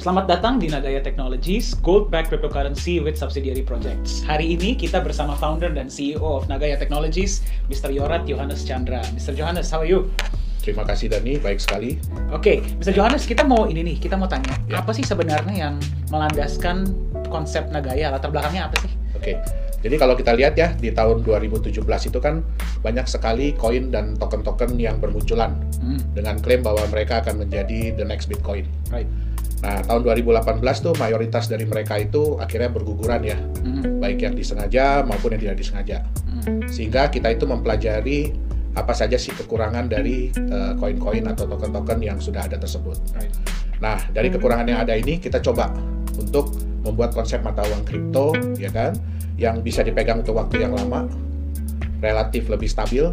Selamat datang di Nagaya Technologies, Gold-backed cryptocurrency with subsidiary projects. Hari ini kita bersama founder dan CEO of Nagaya Technologies, Mr. Yorat Johannes Chandra. Mr. Johannes, how are you? Terima kasih Dani, baik sekali. Oke, Mr. Johannes, kita mau tanya, apa sih sebenarnya yang melandaskan konsep Nagaya? Latar belakangnya apa sih? Oke, jadi kalau kita lihat ya, di tahun 2017 itu kan banyak sekali koin dan token-token yang bermunculan dengan klaim bahwa mereka akan menjadi the next Bitcoin. Right. Nah, tahun 2018 tuh mayoritas dari mereka itu akhirnya berguguran ya, baik yang disengaja maupun yang tidak disengaja. Sehingga kita itu mempelajari apa saja sih kekurangan dari koin-koin atau token-token yang sudah ada tersebut. Right. Nah, dari kekurangan yang ada ini kita coba untuk membuat konsep mata uang kripto, ya kan, yang bisa dipegang untuk waktu yang lama, relatif lebih stabil,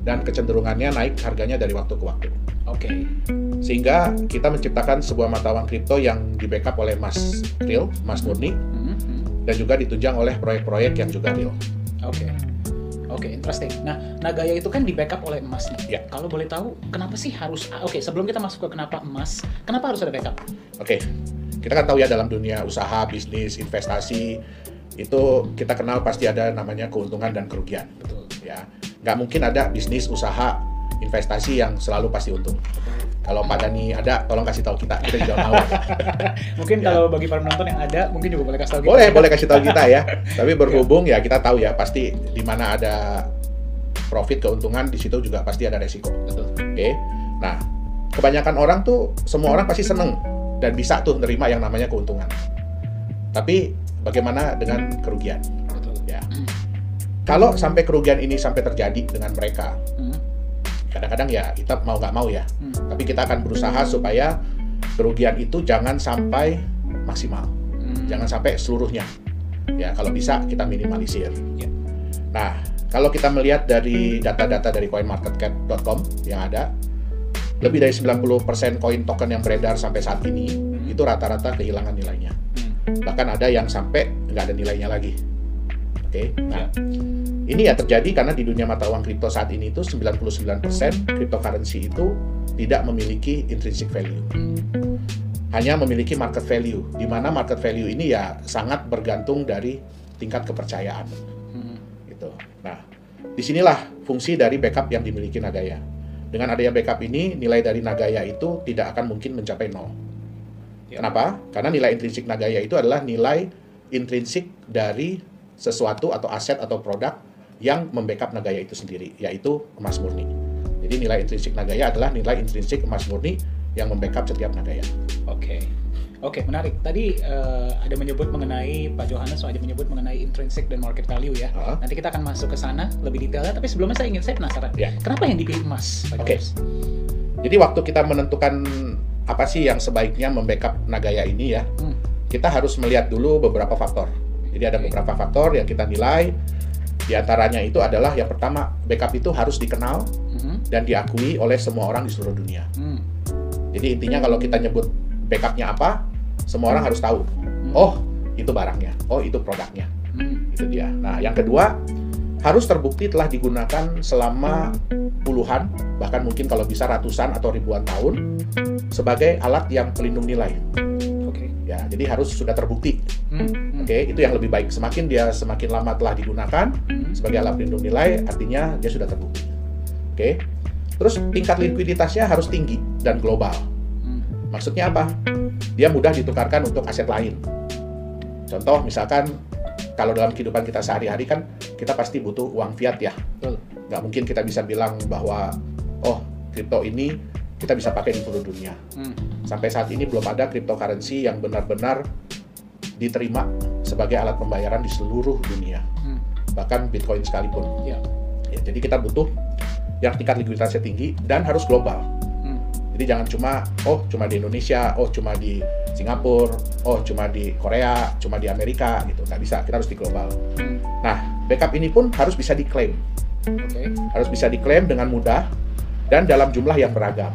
dan kecenderungannya naik harganya dari waktu ke waktu. Oke. Sehingga kita menciptakan sebuah mata uang kripto yang di-backup oleh emas real, emas murni, dan juga ditunjang oleh proyek-proyek yang juga real. Oke, interesting. Nah, Nagaya itu kan di-backup oleh emas nih. Ya. Kalau boleh tahu, kenapa sih harus... Oke, sebelum kita masuk ke kenapa emas, kenapa harus ada backup? Oke, kita kan tahu ya dalam dunia usaha, bisnis, investasi, itu kita kenal pasti ada namanya keuntungan dan kerugian. Betul. Ya, nggak mungkin ada bisnis, usaha, investasi yang selalu pasti untung. Kalau Pak Dani ada, tolong kasih tahu kita juga mau. Mungkin Ya. kalau bagi para penonton yang ada, mungkin juga boleh kasih tahu kita. Boleh kasih tahu kita ya. Tapi berhubung ya kita tahu ya, pasti di mana ada profit, keuntungan, di situ juga pasti ada resiko. Betul. Oke. Nah, kebanyakan orang tuh, semua orang pasti seneng dan bisa tuh nerima yang namanya keuntungan. Tapi bagaimana dengan kerugian? Betul. Ya. Kalau sampai kerugian ini sampai terjadi dengan mereka, kadang-kadang ya kita mau nggak mau ya, tapi kita akan berusaha supaya kerugian itu jangan sampai maksimal, jangan sampai seluruhnya. Ya, kalau bisa kita minimalisir. Ya. Nah, kalau kita melihat dari data-data dari coinmarketcap.com yang ada, lebih dari 90% koin token yang beredar sampai saat ini itu rata-rata kehilangan nilainya. Bahkan ada yang sampai nggak ada nilainya lagi. Oke, nah ini ya terjadi karena di dunia mata uang kripto saat ini itu 99% cryptocurrency itu tidak memiliki intrinsic value. Hanya memiliki market value, di mana market value ini ya sangat bergantung dari tingkat kepercayaan. Gitu. Nah, disinilah fungsi dari backup yang dimiliki Nagaya. Dengan adanya backup ini, nilai dari Nagaya itu tidak akan mungkin mencapai 0. Kenapa? Karena nilai intrinsik Nagaya itu adalah nilai intrinsik dari sesuatu atau aset atau produk yang membackup Nagaya itu sendiri, yaitu emas murni. Jadi nilai intrinsik Nagaya adalah nilai intrinsik emas murni yang membackup setiap Nagaya. Oke, menarik. Tadi ada menyebut mengenai Pak Johannes, ada menyebut mengenai intrinsic dan market value ya. Nanti kita akan masuk ke sana lebih detailnya. Tapi sebelumnya saya penasaran. Ya. Kenapa yang dipilih emas, Pak Johannes? Jadi waktu kita menentukan apa sih yang sebaiknya membackup Nagaya ini ya, kita harus melihat dulu beberapa faktor. Jadi ada beberapa faktor yang kita nilai. Di antaranya itu adalah yang pertama, backup itu harus dikenal dan diakui oleh semua orang di seluruh dunia. Jadi intinya kalau kita nyebut backupnya apa, semua orang harus tahu. Oh, itu barangnya. Oh, itu produknya. Itu dia. Nah, yang kedua, harus terbukti telah digunakan selama puluhan, bahkan mungkin kalau bisa ratusan atau ribuan tahun sebagai alat yang pelindung nilai. Ya, jadi harus sudah terbukti. Oke, itu yang lebih baik. Semakin lama telah digunakan sebagai alat pelindung nilai, artinya dia sudah terbukti. Oke. Terus tingkat likuiditasnya harus tinggi dan global. Maksudnya apa? Dia mudah ditukarkan untuk aset lain. Contoh, misalkan kalau dalam kehidupan kita sehari-hari kan kita pasti butuh uang fiat ya. Nggak mungkin kita bisa bilang bahwa oh, kripto ini kita bisa pakai di seluruh dunia. Sampai saat ini belum ada cryptocurrency yang benar-benar diterima sebagai alat pembayaran di seluruh dunia. Bahkan Bitcoin sekalipun. Ya, jadi kita butuh yang tingkat likuiditasnya tinggi dan harus global. Jadi jangan cuma di Indonesia, cuma di Singapura, cuma di Korea, cuma di Amerika gitu. Nggak bisa, kita harus di global. Nah, backup ini pun harus bisa diklaim. Harus bisa diklaim dengan mudah dan dalam jumlah yang beragam.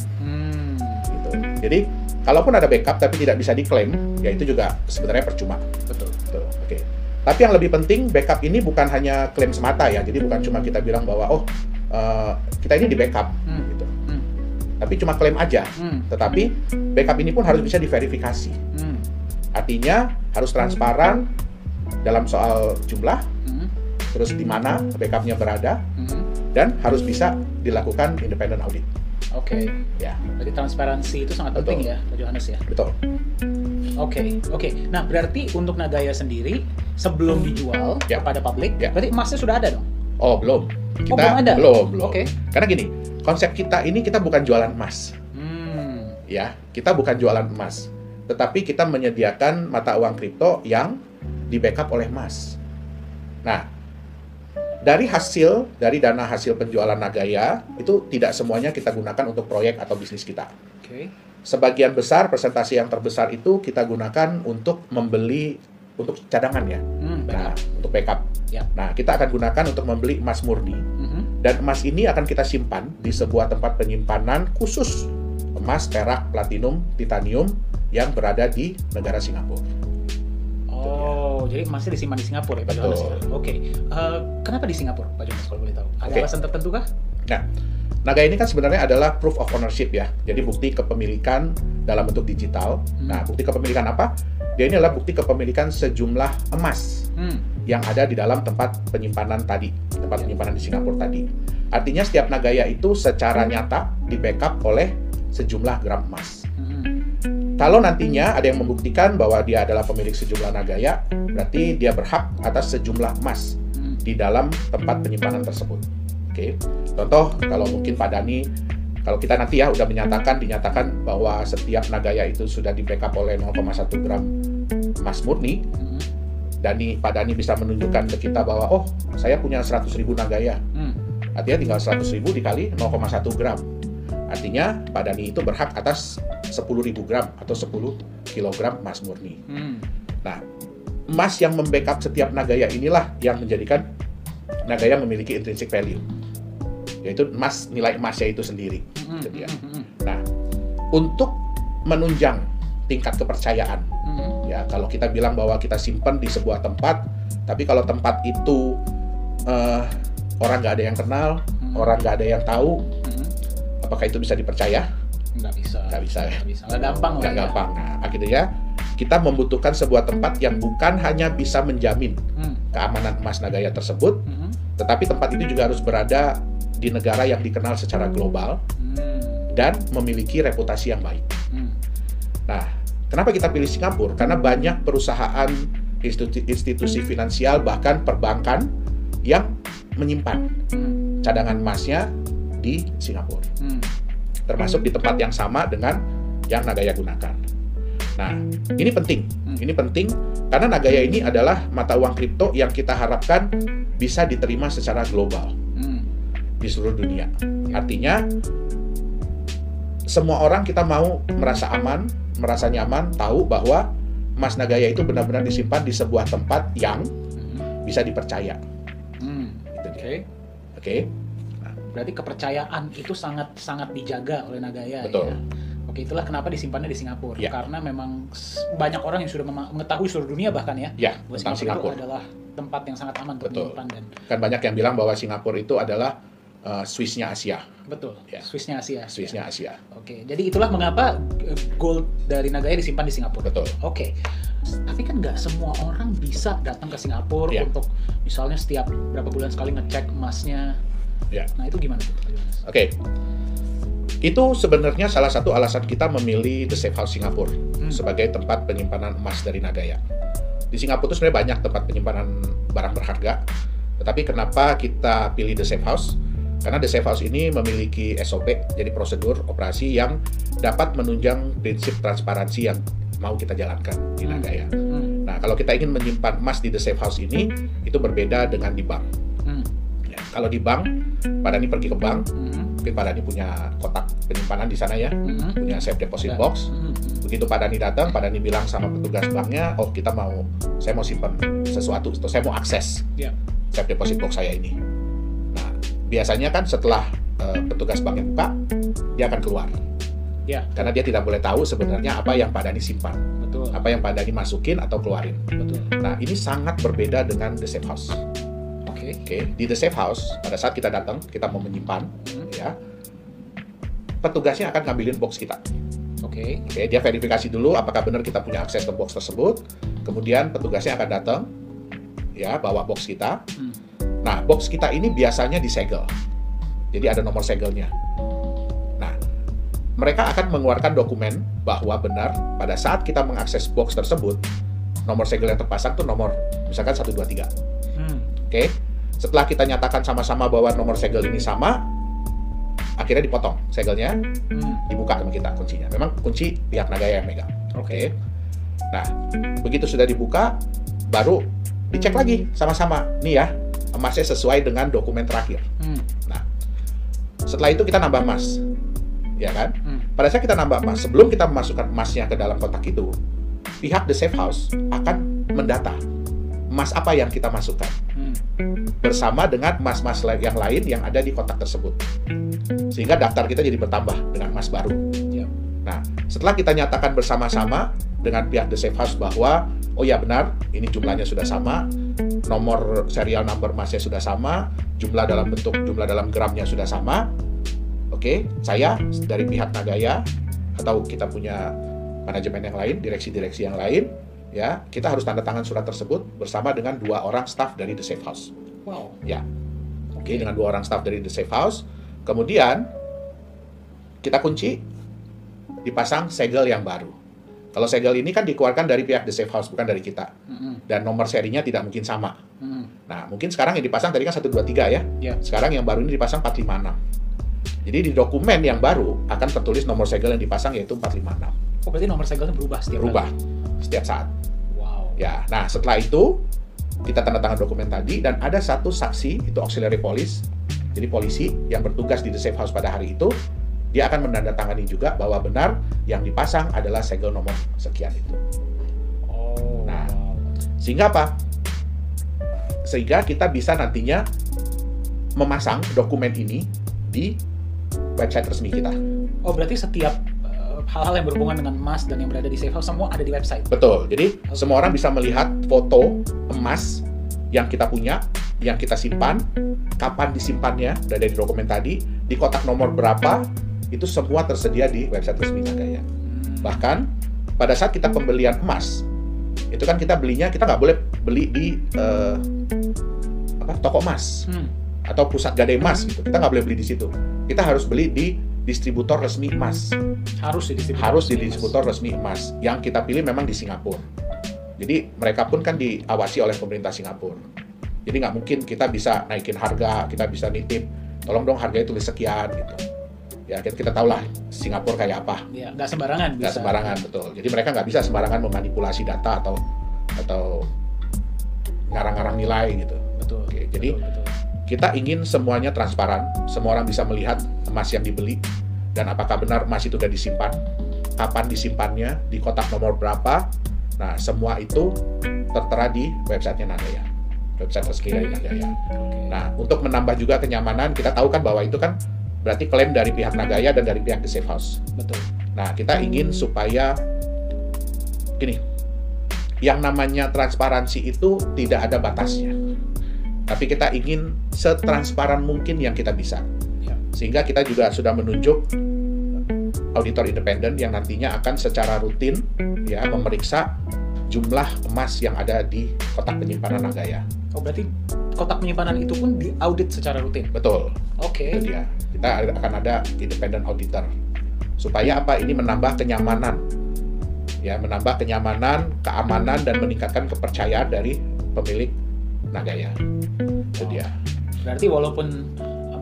Gitu. Jadi, kalaupun ada backup tapi tidak bisa diklaim, ya itu juga sebenarnya percuma. Betul. Oke. Tapi yang lebih penting, backup ini bukan hanya klaim semata ya. Jadi bukan cuma kita bilang bahwa kita ini di backup. Gitu. Tapi tapi cuma klaim aja. Tetapi backup ini pun harus bisa diverifikasi. Artinya harus transparan dalam soal jumlah, terus di mana backupnya berada, dan harus bisa dilakukan independent audit. Oke. Ya. Jadi transparansi itu sangat penting ya, Pak Johannes ya. Betul. Oke. Nah, berarti untuk Nagaya sendiri sebelum dijual kepada publik, berarti emasnya sudah ada dong? Oh, belum. Kita belum ada? Belum. Oke. Karena gini, konsep kita ini kita bukan jualan emas. Ya, kita bukan jualan emas. Tetapi kita menyediakan mata uang kripto yang di-backup oleh emas. Nah, dari dana hasil penjualan Nagaya, itu tidak semuanya kita gunakan untuk proyek atau bisnis kita. Sebagian besar, persentase yang terbesar itu kita gunakan untuk membeli, untuk cadangan ya. Nah, untuk backup. Nah, kita akan gunakan untuk membeli emas murni. Dan emas ini akan kita simpan di sebuah tempat penyimpanan khusus emas, perak, platinum, titanium yang berada di negara Singapura. Oh, jadi emasnya disimpan di Singapura ya, Pak Johannes ya? Oke. Kenapa di Singapura, Pak Johannes, kalau boleh tahu? Ada alasan tertentu kah? Nah, Nagaya ini kan sebenarnya adalah proof of ownership ya. Jadi bukti kepemilikan dalam bentuk digital. Nah, bukti kepemilikan apa? Dia ini adalah bukti kepemilikan sejumlah emas yang ada di dalam tempat penyimpanan tadi, tempat penyimpanan di Singapura tadi. Artinya setiap Nagaya itu secara nyata di-backup oleh sejumlah gram emas. Kalau nantinya ada yang membuktikan bahwa dia adalah pemilik sejumlah Nagaya, berarti dia berhak atas sejumlah emas di dalam tempat penyimpanan tersebut. Oke. Contoh, kalau mungkin Pak Dhani, kalau kita nanti ya udah dinyatakan bahwa setiap Nagaya itu sudah di-backup oleh 0,1 gram emas murni, Pak Dhani bisa menunjukkan ke kita bahwa, oh, saya punya 100.000 Nagaya. Artinya tinggal 100.000 dikali 0,1 gram. Artinya Pak Dhani itu berhak atas 10.000 gram atau 10 kilogram emas murni. Nah, emas yang membackup setiap Nagaya inilah yang menjadikan Nagaya memiliki intrinsic value, yaitu nilai emasnya itu sendiri. Nah, untuk menunjang tingkat kepercayaan, ya kalau kita bilang bahwa kita simpan di sebuah tempat, tapi kalau tempat itu orang nggak ada yang kenal, orang nggak ada yang tahu, apakah itu bisa dipercaya? Nggak bisa. Nggak gampang. Nah, akhirnya kita membutuhkan sebuah tempat yang bukan hanya bisa menjamin keamanan emas Nagaya tersebut, tetapi tempat itu juga harus berada di negara yang dikenal secara global dan memiliki reputasi yang baik. Nah, kenapa kita pilih Singapura? Karena banyak perusahaan, institusi finansial, bahkan perbankan yang menyimpan cadangan emasnya di Singapura. Termasuk di tempat yang sama dengan yang Nagaya gunakan. Nah, ini penting. Ini penting karena Nagaya ini adalah mata uang kripto yang kita harapkan bisa diterima secara global di seluruh dunia. Artinya, semua orang kita mau merasa aman, merasa nyaman, tahu bahwa emas Nagaya itu benar-benar disimpan di sebuah tempat yang bisa dipercaya. Oke. Berarti kepercayaan itu sangat dijaga oleh Nagaya. Betul. Ya? Oke, itulah kenapa disimpannya di Singapura. Karena memang banyak orang yang sudah mengetahui seluruh dunia bahkan bahwa Singapura itu adalah tempat yang sangat aman untuk menyimpan. Dan kan banyak yang bilang bahwa Singapura itu adalah Swiss-nya Asia. Betul. Swiss-nya Asia. Oke, jadi itulah mengapa gold dari Nagaya disimpan di Singapura. Betul. Oke. Tapi kan nggak semua orang bisa datang ke Singapura untuk misalnya setiap berapa bulan sekali ngecek emasnya. Nah, itu gimana tuh, Pak Johannes? Oke. Itu sebenarnya salah satu alasan kita memilih The Safe House Singapura sebagai tempat penyimpanan emas dari Nagaya. Di Singapura itu sebenarnya banyak tempat penyimpanan barang berharga. Tetapi kenapa kita pilih The Safe House? Karena The Safe House ini memiliki SOP, jadi prosedur operasi yang dapat menunjang prinsip transparansi yang mau kita jalankan di Nagaya. Nah, kalau kita ingin menyimpan emas di The Safe House ini, itu berbeda dengan di bank. Kalau di bank, Pak Dhani pergi ke bank, mungkin Pak Dhani punya kotak penyimpanan di sana ya, punya safe deposit box. Begitu Pak Dhani datang, Pak Dhani bilang sama petugas banknya, oh saya mau simpan sesuatu, atau saya mau akses safe deposit box saya ini. Nah, biasanya kan setelah petugas banknya buka, dia akan keluar. Karena dia tidak boleh tahu sebenarnya apa yang Pak Dhani simpan, apa yang Pak Dhani masukin atau keluarin. Nah, ini sangat berbeda dengan The Safe House. Oke, di The Safe House pada saat kita datang, kita mau menyimpan, petugasnya akan ngambilin box kita. Oke. Oke, dia verifikasi dulu apakah benar kita punya akses ke box tersebut. Kemudian petugasnya akan datang, ya, bawa box kita. Nah, box kita ini biasanya disegel. Jadi ada nomor segelnya. Nah, mereka akan mengeluarkan dokumen bahwa benar pada saat kita mengakses box tersebut, nomor segel yang terpasang tuh nomor misalkan 123. Oke. Setelah kita nyatakan sama-sama bahwa nomor segel ini sama, akhirnya dipotong segelnya, dibuka sama kita kuncinya. Memang kunci pihak Nagaya yang megang. Oke. Nah, begitu sudah dibuka, baru dicek lagi sama-sama. Nih ya, emasnya sesuai dengan dokumen terakhir. Nah, setelah itu kita nambah emas, ya kan? Pada saat kita nambah emas, sebelum kita memasukkan emasnya ke dalam kotak itu, pihak The Safe House akan mendata emas apa yang kita masukkan bersama dengan emas-emas yang lain yang ada di kotak tersebut, sehingga daftar kita jadi bertambah dengan emas baru. Nah, setelah kita nyatakan bersama-sama dengan pihak The Safe House bahwa oh ya benar, ini jumlahnya sudah sama, nomor serial number emasnya sudah sama, jumlah dalam gramnya sudah sama. Oke, saya dari pihak Nagaya atau kita punya manajemen yang lain, direksi-direksi yang lain, ya, kita harus tanda tangan surat tersebut bersama dengan 2 orang staf dari The Safe House. Wow. Ya. Oke, dengan 2 orang staf dari The Safe House. Kemudian kita kunci, dipasang segel yang baru. Kalau segel ini kan dikeluarkan dari pihak The Safe House, bukan dari kita. Dan nomor serinya tidak mungkin sama. Nah, mungkin sekarang yang dipasang tadi kan 123 ya. Sekarang yang baru ini dipasang 456. Jadi di dokumen yang baru akan tertulis nomor segel yang dipasang yaitu 456. Oh, berarti nomor segelnya berubah setiap saat. Wow. Ya, nah setelah itu kita tanda tangan dokumen tadi dan ada satu saksi, itu auxiliary police. Jadi polisi yang bertugas di The Safe House pada hari itu, dia akan menandatangani juga bahwa benar yang dipasang adalah segel nomor sekian itu. Nah, sehingga apa? Sehingga kita bisa nantinya memasang dokumen ini di website resmi kita. Oh, berarti setiap hal-hal yang berhubungan dengan emas dan yang berada di Safe House semua ada di website? Betul, jadi semua orang bisa melihat foto emas yang kita punya, yang kita simpan, kapan disimpannya, udah ada di dokumen tadi, di kotak nomor berapa, itu semua tersedia di website resmi Nagaya. Bahkan pada saat kita pembelian emas, itu kan kita belinya, kita nggak boleh beli di toko emas atau pusat gadai emas gitu. Kita nggak boleh beli di situ. Kita harus beli di distributor resmi emas. Harus di distributor resmi emas. Yang kita pilih memang di Singapura. Jadi mereka pun kan diawasi oleh pemerintah Singapura. Jadi nggak mungkin kita bisa naikin harga, kita bisa nitip, tolong dong harganya tulis sekian gitu. Ya kita tahu lah Singapura kayak apa. Ya, nggak sembarangan. Nggak sembarangan, betul. Jadi mereka nggak bisa sembarangan memanipulasi data atau ngarang-ngarang nilai gitu. Betul. Oke, jadi betul. Kita ingin semuanya transparan, semua orang bisa melihat emas yang dibeli, dan apakah benar emas itu sudah disimpan, kapan disimpannya, di kotak nomor berapa. Nah, semua itu tertera di websitenya Nagaya, website resmi dari Nagaya. Nah, untuk menambah juga kenyamanan, kita tahu kan bahwa itu kan berarti klaim dari pihak Nagaya dan dari pihak The Safe House. Betul. Nah, kita ingin supaya gini, yang namanya transparansi itu tidak ada batasnya. Tapi kita ingin setransparan mungkin yang kita bisa. Sehingga kita juga sudah menunjuk auditor independen yang nantinya akan secara rutin ya memeriksa jumlah emas yang ada di kotak penyimpanan Nagaya. Oh, berarti kotak penyimpanan itu pun diaudit secara rutin? Betul. Oke. Itu dia. Kita akan ada independent auditor. Supaya apa? Ini menambah kenyamanan. Ya, menambah kenyamanan, keamanan, dan meningkatkan kepercayaan dari pemilik Nagaya. Itu dia. Berarti walaupun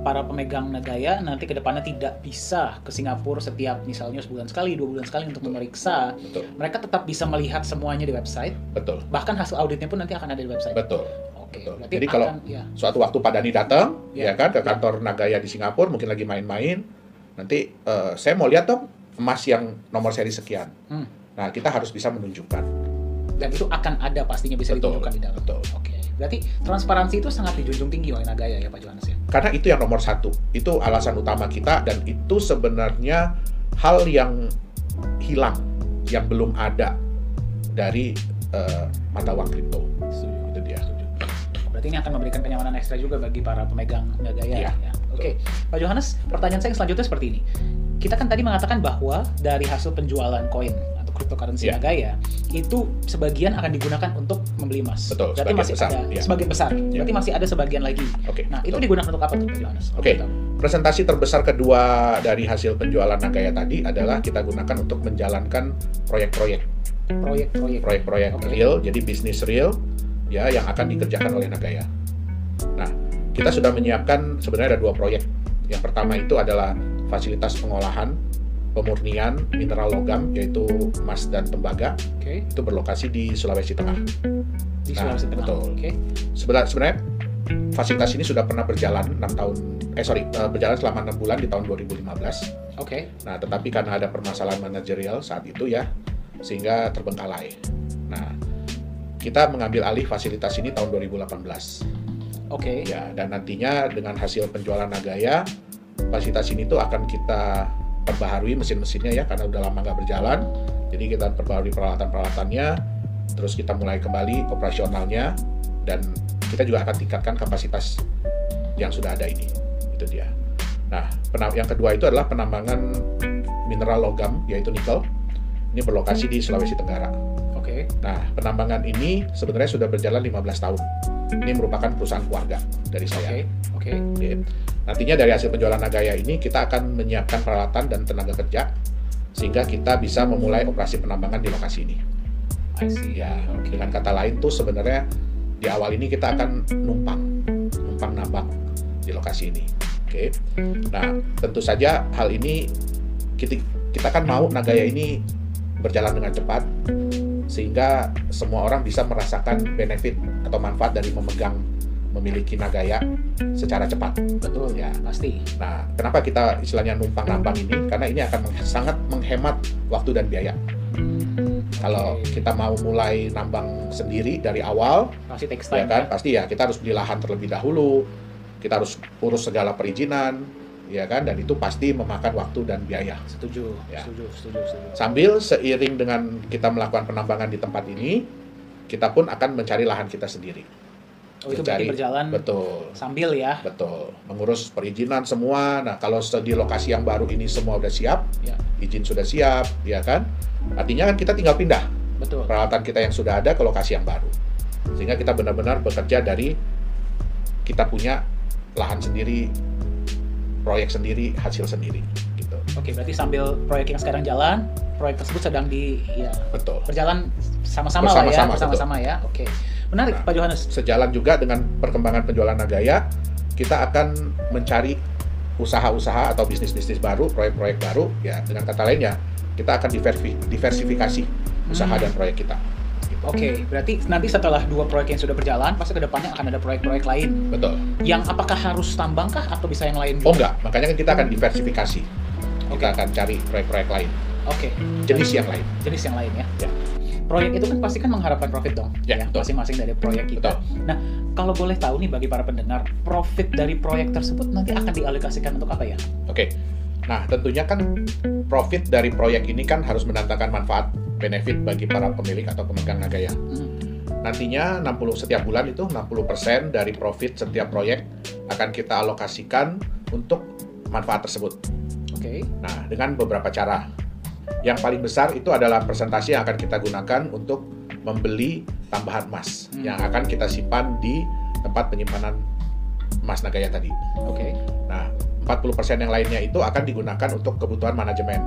para pemegang Nagaya nanti ke depannya tidak bisa ke Singapura setiap misalnya sebulan sekali, 2 bulan sekali untuk memeriksa, mereka tetap bisa melihat semuanya di website. Betul. Bahkan hasil auditnya pun nanti akan ada di website. Betul. Oke. Betul. Jadi kalau suatu waktu Pak Dani datang, ya kan, ke kantor Nagaya di Singapura, mungkin lagi main-main, nanti saya mau lihat dong emas yang nomor seri sekian. Nah, kita harus bisa menunjukkan. Dan itu akan ada pastinya bisa ditunjukkan di dalam. Betul. Oke. Berarti transparansi itu sangat dijunjung tinggi oleh Nagaya ya Pak Johannes ya? Karena itu yang nomor 1. Itu alasan utama kita, dan itu sebenarnya hal yang hilang, yang belum ada dari mata uang kripto. Itu dia. Berarti ini akan memberikan kenyamanan ekstra juga bagi para pemegang Nagaya. Ya. Ya. Oke. Pak Johannes, pertanyaan saya selanjutnya seperti ini. kita kan tadi mengatakan bahwa dari hasil penjualan koin atau cryptocurrency Nagaya itu sebagian akan digunakan untuk membeli emas. Betul. Berarti masih besar, ada sebagian besar. Berarti masih ada sebagian lagi. Nah, itu digunakan untuk apa tuh, Pak Johannes? Presentasi terbesar kedua dari hasil penjualan Nagaya tadi adalah kita gunakan untuk menjalankan proyek-proyek real, jadi bisnis real ya yang akan dikerjakan oleh Nagaya. Nah, kita sudah menyiapkan sebenarnya ada 2 proyek. Yang pertama itu adalah fasilitas pengolahan pemurnian mineral logam yaitu emas dan tembaga. Itu berlokasi di Sulawesi Tengah. Sulawesi Tengah. Betul. Sebenarnya fasilitas ini sudah pernah berjalan berjalan selama 6 bulan di tahun 2015. Nah, tetapi karena ada permasalahan manajerial saat itu ya, sehingga terbengkalai. Nah, kita mengambil alih fasilitas ini tahun 2018. Ya, dan nantinya dengan hasil penjualan Nagaya, fasilitas ini tuh akan kita perbaharui mesin-mesinnya ya, karena udah lama nggak berjalan. Jadi kita perbaharui peralatan-peralatannya, terus kita mulai kembali operasionalnya, dan kita juga akan tingkatkan kapasitas yang sudah ada ini. Itu dia. Nah, yang kedua itu adalah penambangan mineral logam, yaitu nikel. Ini berlokasi di Sulawesi Tenggara. Nah, penambangan ini sebenarnya sudah berjalan 15 tahun. Ini merupakan perusahaan keluarga dari saya. Nantinya dari hasil penjualan Nagaya ini, kita akan menyiapkan peralatan dan tenaga kerja, sehingga kita bisa memulai operasi penambangan di lokasi ini. Dengan kata lain tuh sebenarnya di awal ini kita akan numpang nambang di lokasi ini. Nah, tentu saja hal ini kita kan mau Nagaya ini berjalan dengan cepat, sehingga semua orang bisa merasakan benefit atau manfaat dari memiliki Nagaya secara cepat. Betul ya, pasti. Nah, kenapa kita istilahnya numpang nambang ini? Karena ini akan sangat menghemat waktu dan biaya. Kalau kita mau mulai nambang sendiri dari awal, pasti ya kan, pasti ya kita harus beli lahan terlebih dahulu, kita harus urus segala perizinan, ya kan, dan itu pasti memakan waktu dan biaya. Setuju. Sambil seiring dengan kita melakukan penambangan di tempat ini, kita pun akan mencari lahan kita sendiri. Itu berarti berjalan sambil ya? Betul, mengurus perizinan semua. Nah, kalau di lokasi yang baru ini semua udah siap, izin sudah siap, ya kan, artinya kan kita tinggal pindah peralatan kita yang sudah ada ke lokasi yang baru, sehingga kita benar-benar bekerja dari kita punya lahan sendiri, proyek sendiri, hasil sendiri, gitu. Berarti sambil proyek yang sekarang jalan, proyek tersebut sedang berjalan sama-sama ya. Menarik, Pak Johannes. Sejalan juga dengan perkembangan penjualan Nagaya, kita akan mencari usaha-usaha atau bisnis-bisnis baru, proyek-proyek baru, ya, dengan kata lainnya kita akan diversifikasi usaha dan proyek kita. Berarti nanti setelah 2 proyek yang sudah berjalan, pasti kedepannya akan ada proyek-proyek lain. Betul. Yang apakah harus tambangkah atau bisa yang lain? Enggak, makanya kan kita akan diversifikasi. Kita akan cari proyek-proyek lain. Jenis yang lain ya. Proyek itu kan pasti kan mengharapkan profit dong, ya masing-masing dari proyek kita. Nah, kalau boleh tahu nih bagi para pendengar, profit dari proyek tersebut nanti akan dialokasikan untuk apa ya? Nah, tentunya kan profit dari proyek ini kan harus mendatangkan manfaat benefit bagi para pemilik atau pemegang Nagaya. Nantinya setiap bulan itu 60% dari profit setiap proyek akan kita alokasikan untuk manfaat tersebut. Nah, dengan beberapa cara. Yang paling besar itu adalah persentase yang akan kita gunakan untuk membeli tambahan emas yang akan kita simpan di tempat penyimpanan emas Nagaya tadi. Nah, 40% yang lainnya itu akan digunakan untuk kebutuhan manajemen.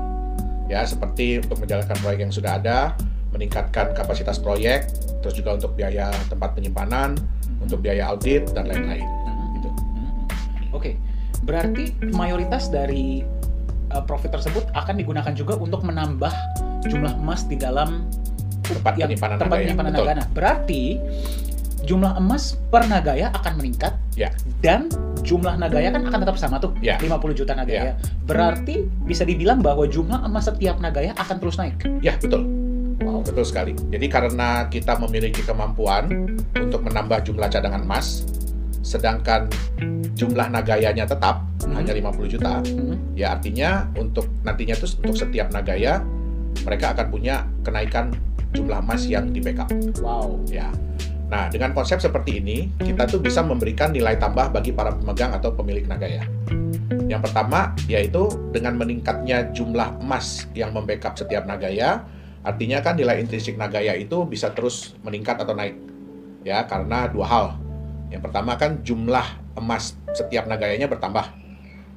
Ya, seperti untuk menjalankan proyek yang sudah ada, meningkatkan kapasitas proyek, terus juga untuk biaya tempat penyimpanan, untuk biaya audit dan lain-lain. Gitu. Berarti mayoritas dari profit tersebut akan digunakan juga untuk menambah jumlah emas di dalam tempat penyimpanan Nagaya. Berarti jumlah emas per Nagaya akan meningkat, dan jumlah Nagaya kan akan tetap sama tuh, 50 juta Nagaya. Berarti bisa dibilang bahwa jumlah emas setiap Nagaya akan terus naik. Ya, betul. Betul sekali. Jadi karena kita memiliki kemampuan untuk menambah jumlah cadangan emas, sedangkan jumlah Nagayanya tetap hanya 50 juta, ya artinya nantinya itu untuk setiap Nagaya mereka akan punya kenaikan jumlah emas yang di backup. Ya. Nah, dengan konsep seperti ini, kita tuh bisa memberikan nilai tambah bagi para pemegang atau pemilik Nagaya. Yang pertama yaitu dengan meningkatnya jumlah emas yang membackup setiap Nagaya, artinya kan nilai intrinsik Nagaya itu bisa terus meningkat atau naik. Ya, karena dua hal. Yang pertama kan jumlah emas setiap Nagayanya bertambah.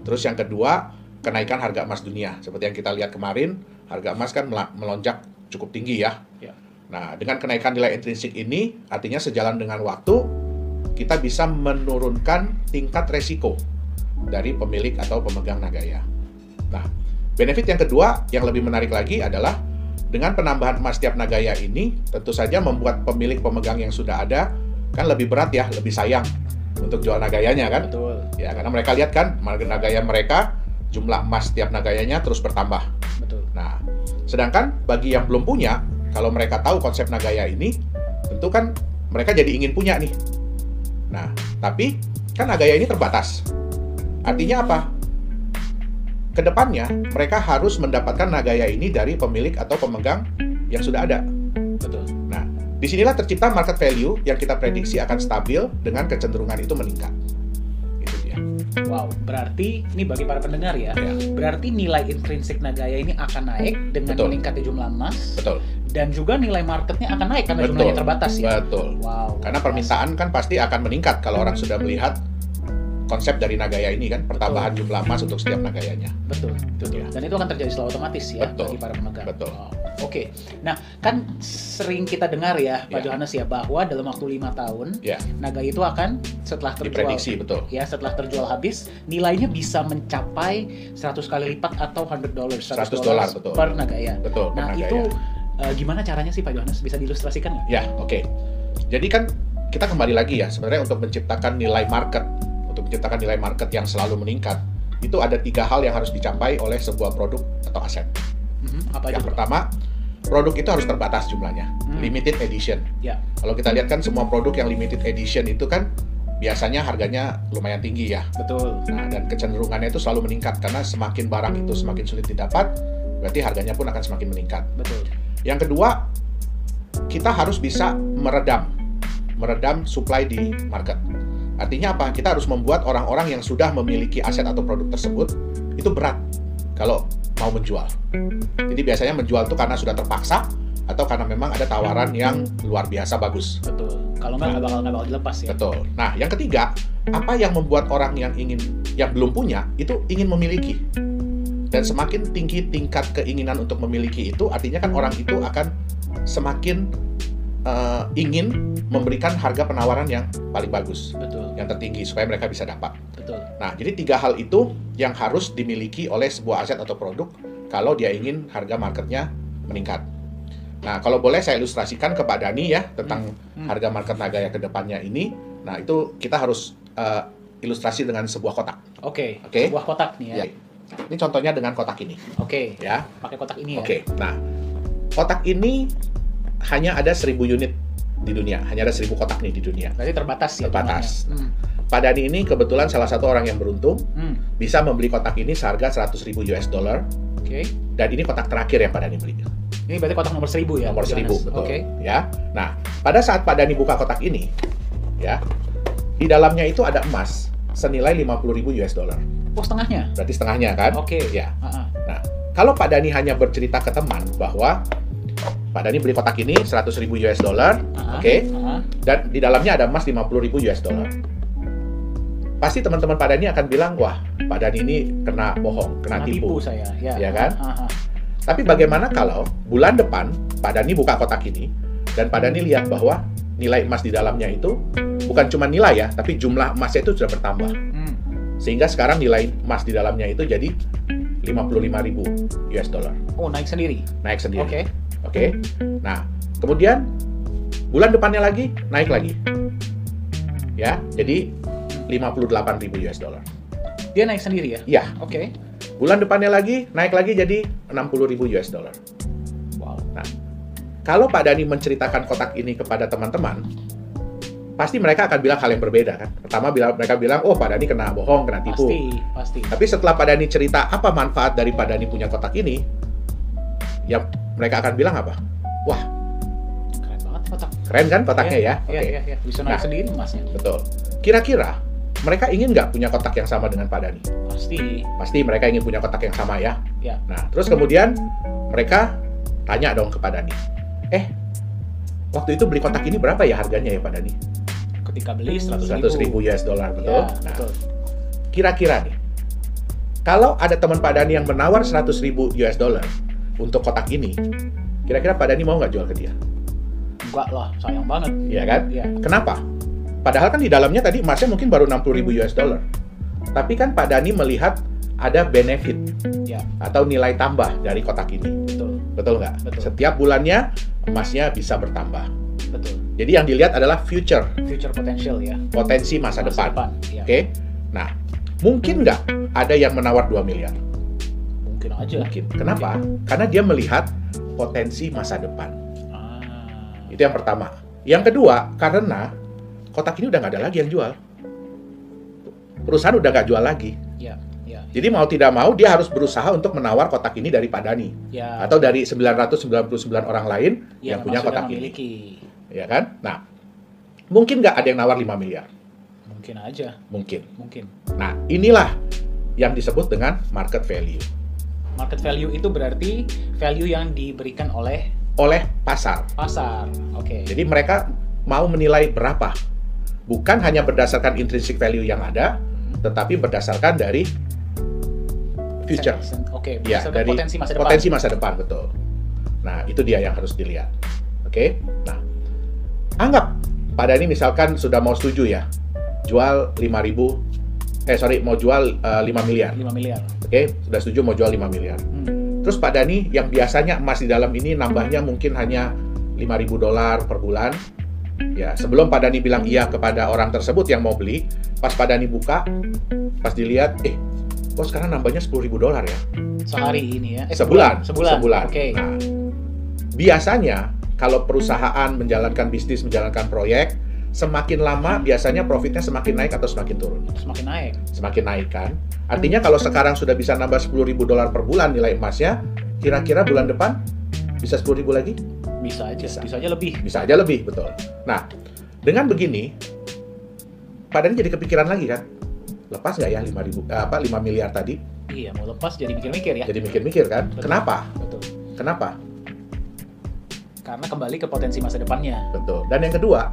Terus yang kedua, kenaikan harga emas dunia. Seperti yang kita lihat kemarin, harga emas kan melonjak cukup tinggi ya. Nah, dengan kenaikan nilai intrinsik ini, artinya sejalan dengan waktu, kita bisa menurunkan tingkat resiko dari pemilik atau pemegang Nagaya. Nah, benefit yang kedua yang lebih menarik lagi adalah dengan penambahan emas setiap Nagaya ini, tentu saja membuat pemilik pemegang yang sudah ada kan lebih berat ya, lebih sayang untuk jual Nagayanya kan. Betul. Ya, karena mereka lihat kan, Nagaya mereka, jumlah emas setiap Nagayanya terus bertambah. Betul. Nah, sedangkan bagi yang belum punya, kalau mereka tahu konsep Nagaya ini, tentu kan mereka jadi ingin punya nih. Nah, tapi kan Nagaya ini terbatas. Artinya apa? Kedepannya, mereka harus mendapatkan Nagaya ini dari pemilik atau pemegang yang sudah ada. Betul. Nah, disinilah tercipta market value yang kita prediksi akan stabil dengan kecenderungan itu meningkat. Itu dia. Wow, berarti ini bagi para pendengar ya, berarti nilai intrinsik Nagaya ini akan naik dengan meningkatnya jumlah emas. Betul. Dan juga nilai marketnya akan naik karena jumlahnya terbatas ya. Betul. Wow. Karena permintaan kan pasti akan meningkat kalau orang sudah melihat konsep dari Nagaya ini kan, pertambahan jumlah emas untuk setiap Nagayanya. Betul, betul. Dan itu akan terjadi secara otomatis ya bagi para pemegang. Betul. Wow. Oke. Nah, kan sering kita dengar ya, Pak Johannes ya, bahwa dalam waktu 5 tahun Nagaya itu akan setelah terjual, diprediksi, betul. Ya, setelah terjual habis, nilainya bisa mencapai 100 kali lipat atau $100 betul. per Nagaya. Betul. Nah, Nagaya. itu gimana caranya sih Pak Johannes? Bisa diilustrasikan nggak? Ya, oke. Jadi kan kita kembali lagi ya, sebenarnya untuk menciptakan nilai market, yang selalu meningkat, itu ada 3 hal yang harus dicapai oleh sebuah produk atau aset. Apa yang pertama, produk itu harus terbatas jumlahnya, limited edition. Kalau kita lihat kan semua produk yang limited edition itu kan biasanya harganya lumayan tinggi ya. Betul. Nah, dan kecenderungannya itu selalu meningkat karena semakin barang itu semakin sulit didapat, berarti harganya pun akan semakin meningkat. Betul. Yang kedua, kita harus bisa meredam supply di market. Artinya apa? Kita harus membuat orang-orang yang sudah memiliki aset atau produk tersebut itu berat kalau mau menjual. Jadi biasanya menjual itu karena sudah terpaksa atau karena memang ada tawaran yang luar biasa bagus. Betul. Kalau nggak bakal dilepas ya. Betul. Nah, yang ketiga, apa yang membuat orang yang belum punya itu ingin memiliki? Dan semakin tinggi tingkat keinginan untuk memiliki itu, artinya kan orang itu akan semakin ingin memberikan harga penawaran yang paling bagus, yang tertinggi supaya mereka bisa dapat. Betul. Nah, jadi 3 hal itu yang harus dimiliki oleh sebuah aset atau produk kalau dia ingin harga marketnya meningkat. Nah, kalau boleh saya ilustrasikan ke Pak Dhani ya tentang harga market Nagaya ke depannya ini. Nah, itu kita harus ilustrasi dengan sebuah kotak. Oke. Sebuah kotak nih ya. Ini contohnya dengan kotak ini. Ya. Pakai kotak ini ya. Nah, kotak ini hanya ada 1000 unit di dunia, hanya ada 1000 kotak nih di dunia. Berarti terbatas ya. Terbatas. Pak Dhani ini kebetulan salah satu orang yang beruntung bisa membeli kotak ini seharga $100.000 US. Dan ini kotak terakhir yang Pak Dhani beli. Ini berarti kotak nomor 1000 ya? Nomor 1000, betul. Ya. Nah, pada saat Pak Dhani buka kotak ini, ya, di dalamnya itu ada emas senilai $50.000 US. Oh, setengahnya? Berarti setengahnya kan? Ya. Nah, kalau Pak Dhani hanya bercerita ke teman bahwa Pak Dhani beli kotak ini $100.000 US, dan di dalamnya ada emas $50.000 US. Pasti teman-teman Pak Dhani akan bilang, wah, Pak Dhani ini kena bohong, kena tipu saya, ya kan? Tapi bagaimana kalau bulan depan Pak Dhani buka kotak ini dan Pak Dhani lihat bahwa nilai emas di dalamnya itu bukan cuma nilai ya, tapi jumlah emasnya itu sudah bertambah. Sehingga sekarang nilai emas di dalamnya itu jadi $55.000 US. Oh, naik sendiri? Naik sendiri. Oke. Nah, kemudian bulan depannya lagi naik lagi. Ya, jadi $58.000 US. Dia naik sendiri ya? Iya. Bulan depannya lagi naik lagi jadi $60.000 US. Wow. Nah, kalau Pak Dhani menceritakan kotak ini kepada teman-teman, pasti mereka akan bilang hal yang berbeda kan. Pertama mereka bilang, oh Pak Dhani kena bohong, kena tipu. Pasti. Tapi setelah Pak Dhani cerita apa manfaat dari Pak Dhani punya kotak ini, ya mereka akan bilang apa? Wah, keren banget kotak. Keren kan kotaknya ya? Iya. Bisa naik sendiri emasnya. Betul. Kira-kira mereka ingin nggak punya kotak yang sama dengan Pak Dhani? Pasti mereka ingin punya kotak yang sama ya. Nah, terus kemudian mereka tanya dong ke Pak Dhani, waktu itu beli kotak ini berapa ya harganya ya Pak Dhani? Ketika beli 100.000 US dollar, betul? Ya, nah, betul. Kira-kira nih, kalau ada teman Pak Dhani yang menawar 100.000 US dollar untuk kotak ini, kira-kira Pak Dhani mau nggak jual ke dia? Enggak lah, sayang banget. Iya kan? Ya. Kenapa? Padahal kan di dalamnya tadi emasnya mungkin baru 60.000 US dollar. Tapi kan Pak Dhani melihat ada benefit atau nilai tambah dari kotak ini. Betul nggak? Betul. Setiap bulannya emasnya bisa bertambah. Betul. Jadi yang dilihat adalah future potential ya. Potensi masa depan. Ya. Oke. Nah, mungkin nggak ada yang menawar 2 miliar? Mungkin aja. Mungkin. Kenapa? Karena dia melihat potensi masa depan. Itu yang pertama. Yang kedua, karena kotak ini udah nggak ada lagi yang jual. Perusahaan udah nggak jual lagi. Jadi mau tidak mau dia harus berusaha untuk menawar kotak ini dari Pak Dhani atau dari 999 orang lain yang punya kotak ini. Ya kan? Nah, mungkin nggak ada yang nawar 5 miliar? Mungkin aja. Mungkin. Mungkin. Nah, inilah yang disebut dengan market value. Market value itu berarti value yang diberikan oleh pasar. Oke. Jadi mereka mau menilai berapa. Bukan hanya berdasarkan intrinsic value yang ada, tetapi berdasarkan dari future. Oke, ya, dari potensi masa depan, betul. Nah, itu dia yang harus dilihat. Oke. Nah, anggap Pak Dhani misalkan sudah mau setuju ya, jual 5.000 mau jual 5 miliar. 5 miliar. Oke, sudah setuju mau jual 5 miliar. Terus Pak Dhani yang biasanya emas di dalam ini nambahnya mungkin hanya 5.000 dolar per bulan. Ya, sebelum Pak Dhani bilang iya kepada orang tersebut yang mau beli, pas Pak Dhani buka, pas dilihat, kok sekarang nambahnya 10.000 dolar ya? Sehari ini ya? Sebulan. Oke. Nah, biasanya kalau perusahaan menjalankan bisnis, menjalankan proyek, semakin lama biasanya profitnya semakin naik atau semakin turun? Semakin naik. Semakin naik kan? Artinya kalau sekarang sudah bisa nambah 10.000 dolar per bulan nilai emasnya, kira-kira bulan depan bisa 10.000 lagi? Bisa aja. Bisa aja lebih. Bisa aja lebih, betul. Nah, dengan begini, Pak Dhani jadi kepikiran lagi kan? Lepas nggak ya 5 miliar tadi? Iya, mau lepas jadi mikir-mikir ya. Jadi mikir-mikir kan? Betul. Kenapa? Betul. Kenapa? Karena kembali ke potensi masa depannya. Betul. Dan yang kedua,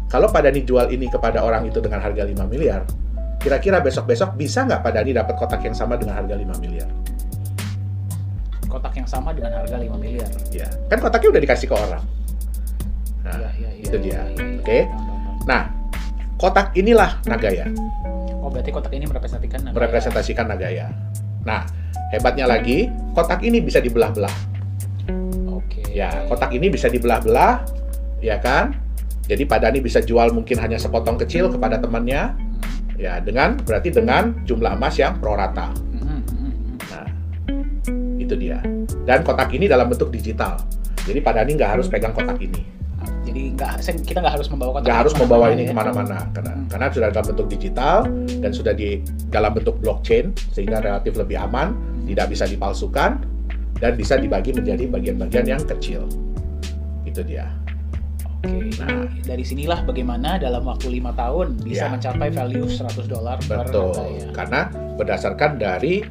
kalau Pak Dhani jual ini kepada orang itu dengan harga 5 miliar, kira-kira besok-besok bisa nggak Pak Dhani dapat kotak yang sama dengan harga 5 miliar? Kotak yang sama dengan harga 5 miliar? Ya, kan kotaknya udah dikasih ke orang. Nah, itu dia. Oke. Nah, kotak inilah Nagaya. Oh, berarti kotak ini merepresentasikan Nagaya. Nah, hebatnya lagi, kotak ini bisa dibelah-belah. Oke. Ya, kotak ini bisa dibelah-belah, ya kan? Jadi Pak Dhani bisa jual mungkin hanya sepotong kecil kepada temannya, ya berarti dengan jumlah emas yang prorata. Nah, itu dia. Dan kotak ini dalam bentuk digital. Jadi Pak Dhani nggak harus pegang kotak ini. Jadi kita nggak harus membawa kotak. Nggak harus membawa ini kemana-mana, karena sudah dalam bentuk digital dan sudah di dalam bentuk blockchain sehingga relatif lebih aman, tidak bisa dipalsukan dan bisa dibagi menjadi bagian-bagian yang kecil. Itu dia. Oke. Nah, dari sinilah bagaimana dalam waktu 5 tahun bisa mencapai value 100 dolar per Nagaya. Karena berdasarkan dari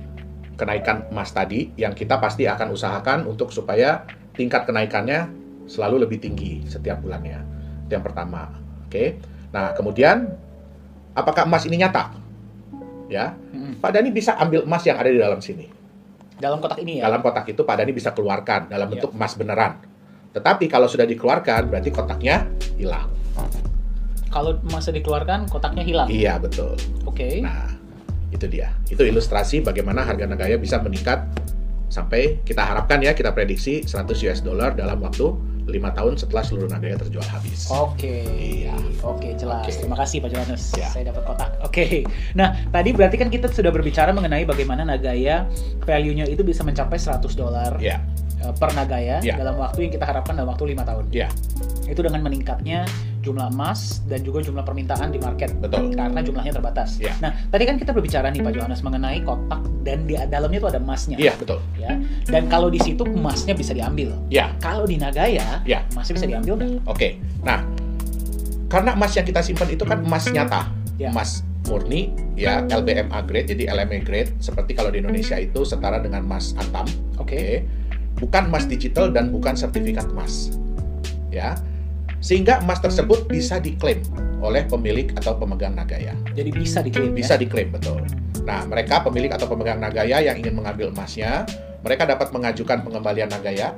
kenaikan emas tadi yang kita pasti akan usahakan untuk supaya tingkat kenaikannya selalu lebih tinggi setiap bulannya. Itu yang pertama. Oke. Nah, kemudian apakah emas ini nyata? Ya. Pak Dhani bisa ambil emas yang ada di dalam sini. Dalam kotak ini ya? Dalam kotak itu Pak Dhani bisa keluarkan dalam bentuk emas beneran. Tetapi kalau sudah dikeluarkan berarti kotaknya hilang. Kalau emasnya dikeluarkan, kotaknya hilang? Iya, betul. Oke. Nah, itu dia. Itu ilustrasi bagaimana harga Nagaya bisa meningkat sampai kita harapkan ya, kita prediksi 100 US dollar dalam waktu 5 tahun setelah seluruh Nagaya terjual habis. Oke. Iya. Oke, jelas. Terima kasih Pak Johannes. Ya. Saya dapat kotak. Oke. Nah, tadi berarti kan kita sudah berbicara mengenai bagaimana Nagaya value-nya itu bisa mencapai 100 dolar per Nagaya dalam waktu yang kita harapkan dalam waktu 5 tahun. Iya. Itu dengan meningkatnya jumlah emas dan juga jumlah permintaan di market. Betul. Karena jumlahnya terbatas. Ya. Nah, tadi kan kita berbicara nih Pak Johannes mengenai kotak dan di dalamnya itu ada emasnya. Iya, betul. Ya. Dan kalau di situ emasnya bisa diambil. Ya. Kalau di Nagaya, emasnya bisa diambil nggak? Oke. Nah, karena emas yang kita simpan itu kan emas nyata, emas murni, ya LBMA grade, jadi LME grade, seperti kalau di Indonesia itu setara dengan emas antam. Oke. Bukan emas digital dan bukan sertifikat emas. Ya. Sehingga emas tersebut bisa diklaim oleh pemilik atau pemegang Nagaya. Jadi bisa diklaim. Bisa diklaim, betul. Nah, mereka pemilik atau pemegang Nagaya yang ingin mengambil emasnya, mereka dapat mengajukan pengembalian Nagaya,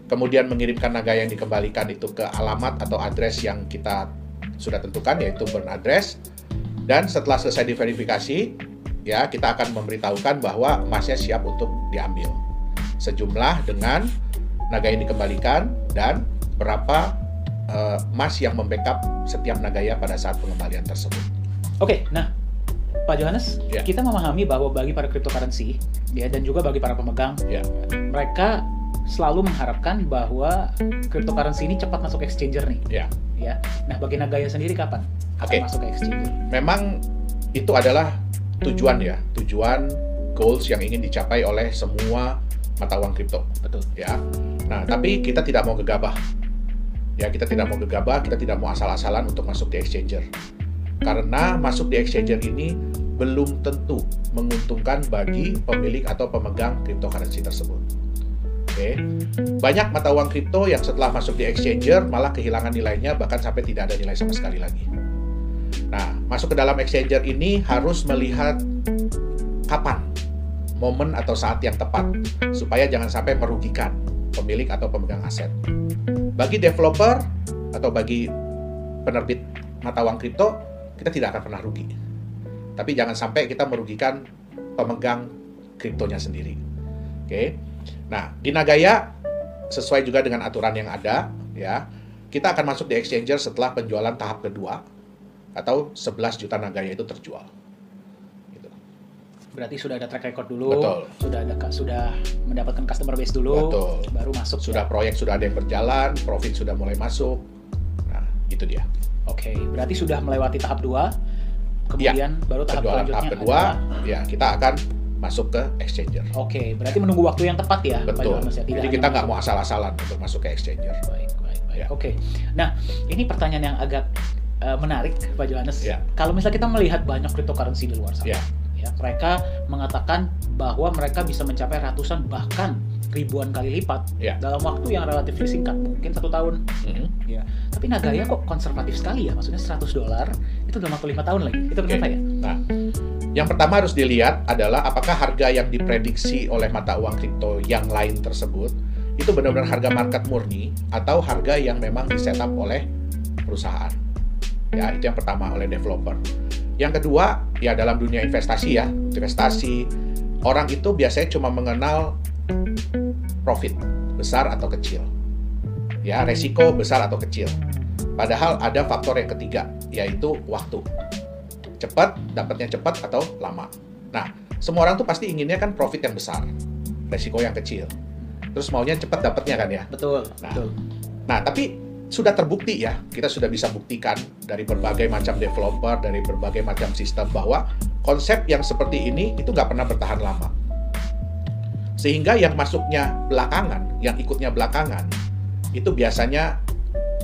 kemudian mengirimkan Nagaya yang dikembalikan itu ke alamat atau address yang kita sudah tentukan, yaitu burn address. Dan setelah selesai diverifikasi, ya kita akan memberitahukan bahwa emasnya siap untuk diambil. Sejumlah dengan Nagaya yang dikembalikan dan berapa emas yang membackup setiap Nagaya pada saat pengembalian tersebut. Oke, nah Pak Johannes, kita memahami bahwa bagi para cryptocurrency ya dan juga bagi para pemegang, mereka selalu mengharapkan bahwa cryptocurrency ini cepat masuk exchanger nih. Ya. Nah, bagi Nagaya sendiri kapan akan masuk ke exchanger? Memang itu adalah tujuan ya, tujuan goals yang ingin dicapai oleh semua mata uang kripto. Betul. Ya. Nah, tapi kita tidak mau gegabah. Ya, kita tidak mau gegabah, kita tidak mau asal-asalan untuk masuk di exchanger. Karena masuk di exchanger ini belum tentu menguntungkan bagi pemilik atau pemegang cryptocurrency tersebut. Oke. Banyak mata uang kripto yang setelah masuk di exchanger malah kehilangan nilainya, bahkan sampai tidak ada nilai sama sekali lagi. Nah, masuk ke dalam exchanger ini harus melihat kapan momen atau saat yang tepat supaya jangan sampai merugikan pemilik atau pemegang aset. Bagi developer atau bagi penerbit mata uang kripto, kita tidak akan pernah rugi. Tapi jangan sampai kita merugikan pemegang kriptonya sendiri. Oke. Nah, di Nagaya sesuai juga dengan aturan yang ada, ya. Kita akan masuk di exchanger setelah penjualan tahap kedua atau 11 juta Nagaya itu terjual. Berarti sudah ada track record dulu, Betul. sudah mendapatkan customer base dulu, Betul. baru masuk. Sudah proyek sudah ada yang berjalan, profit sudah mulai masuk. Nah, itu dia. Oke, berarti sudah melewati tahap 2, kemudian baru tahap selanjutnya tahap kedua, ya kita akan masuk ke exchanger. Oke, berarti menunggu waktu yang tepat ya, Betul. Pak Johannes, ya? Jadi kita nggak mau asal-asalan untuk masuk ke exchanger. Baik. Ya. Oke, nah ini pertanyaan yang agak menarik, Pak Johannes. Ya. Kalau misalnya kita melihat banyak cryptocurrency di luar sana, ya, mereka mengatakan bahwa mereka bisa mencapai ratusan bahkan ribuan kali lipat dalam waktu yang relatif singkat, mungkin 1 tahun. Ya. Tapi Nagaya kok konservatif sekali ya, maksudnya $100 itu dalam waktu 5 tahun lagi. Itu kenapa ya? Nah, yang pertama harus dilihat adalah apakah harga yang diprediksi oleh mata uang kripto yang lain tersebut itu benar-benar harga market murni atau harga yang memang di-setup oleh perusahaan. Ya, itu yang pertama, oleh developer. Yang kedua, ya dalam dunia investasi ya, investasi orang itu biasanya cuma mengenal profit besar atau kecil. Ya, resiko besar atau kecil. Padahal ada faktor yang ketiga, yaitu waktu. Cepat, dapatnya cepat atau lama. Nah, semua orang tuh pasti inginnya kan profit yang besar, resiko yang kecil. Terus maunya cepat dapatnya kan ya? Betul. Nah, tapi sudah terbukti ya, kita sudah bisa buktikan dari berbagai macam developer, dari berbagai macam sistem bahwa konsep yang seperti ini itu nggak pernah bertahan lama. Sehingga yang masuknya belakangan, yang ikutnya belakangan, itu biasanya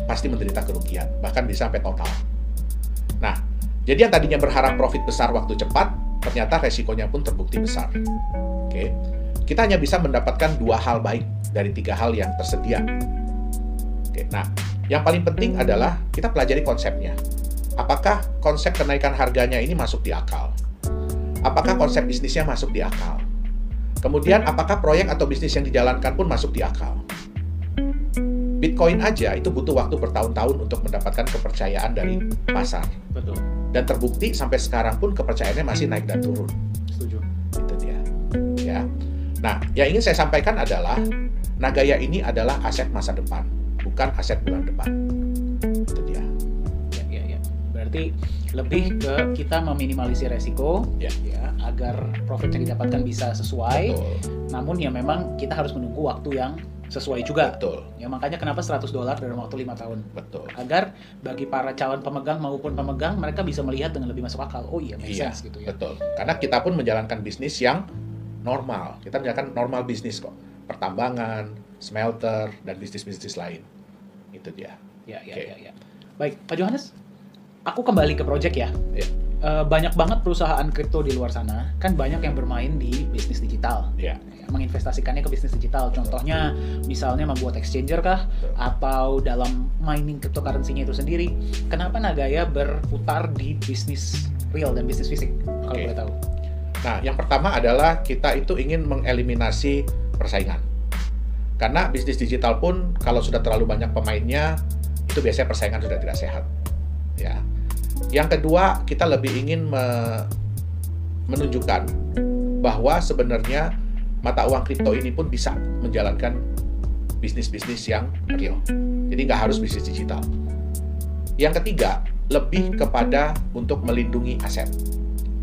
pasti menderita kerugian, bahkan bisa sampai total. Nah, jadi yang tadinya berharap profit besar waktu cepat, ternyata resikonya pun terbukti besar. Oke. Kita hanya bisa mendapatkan 2 hal baik dari 3 hal yang tersedia. Oke, nah, yang paling penting adalah kita pelajari konsepnya. Apakah konsep kenaikan harganya ini masuk di akal? Apakah konsep bisnisnya masuk di akal? Kemudian, apakah proyek atau bisnis yang dijalankan pun masuk di akal? Bitcoin aja itu butuh waktu bertahun-tahun untuk mendapatkan kepercayaan dari pasar. Betul. Dan terbukti sampai sekarang pun kepercayaannya masih naik dan turun. Setuju. Itu dia. Ya. Nah, yang ingin saya sampaikan adalah Nagaya ini adalah aset masa depan, bukan aset bulan depan. Itu dia. Ya. Berarti lebih ke kita meminimalisir resiko, ya, agar profit yang didapatkan bisa sesuai. Betul. Namun ya memang kita harus menunggu waktu yang sesuai juga. Betul. Ya makanya kenapa $100 dalam waktu 5 tahun. Betul. Agar bagi para calon pemegang maupun pemegang mereka bisa melihat dengan lebih masuk akal. Oh iya, make sense gitu ya. Betul. Karena kita pun menjalankan bisnis yang normal. Kita menjalankan normal bisnis kok. Pertambangan, smelter, dan bisnis-bisnis lain. Itu dia. Ya. Baik, Pak Johannes, aku kembali ke project ya. banyak banget perusahaan kripto di luar sana, kan banyak yang bermain di bisnis digital, menginvestasikannya ke bisnis digital. Contohnya, misalnya membuat exchanger kah, atau dalam mining cryptocurrency-nya itu sendiri. Kenapa Nagaya berputar di bisnis real dan bisnis fisik, kalau boleh tahu? Nah, yang pertama adalah kita itu ingin mengeliminasi persaingan. Karena bisnis digital pun kalau sudah terlalu banyak pemainnya, itu biasanya persaingan sudah tidak sehat. Ya. Yang kedua, kita lebih ingin menunjukkan bahwa sebenarnya mata uang kripto ini pun bisa menjalankan bisnis-bisnis yang real. Jadi nggak harus bisnis digital. Yang ketiga, lebih kepada untuk melindungi aset.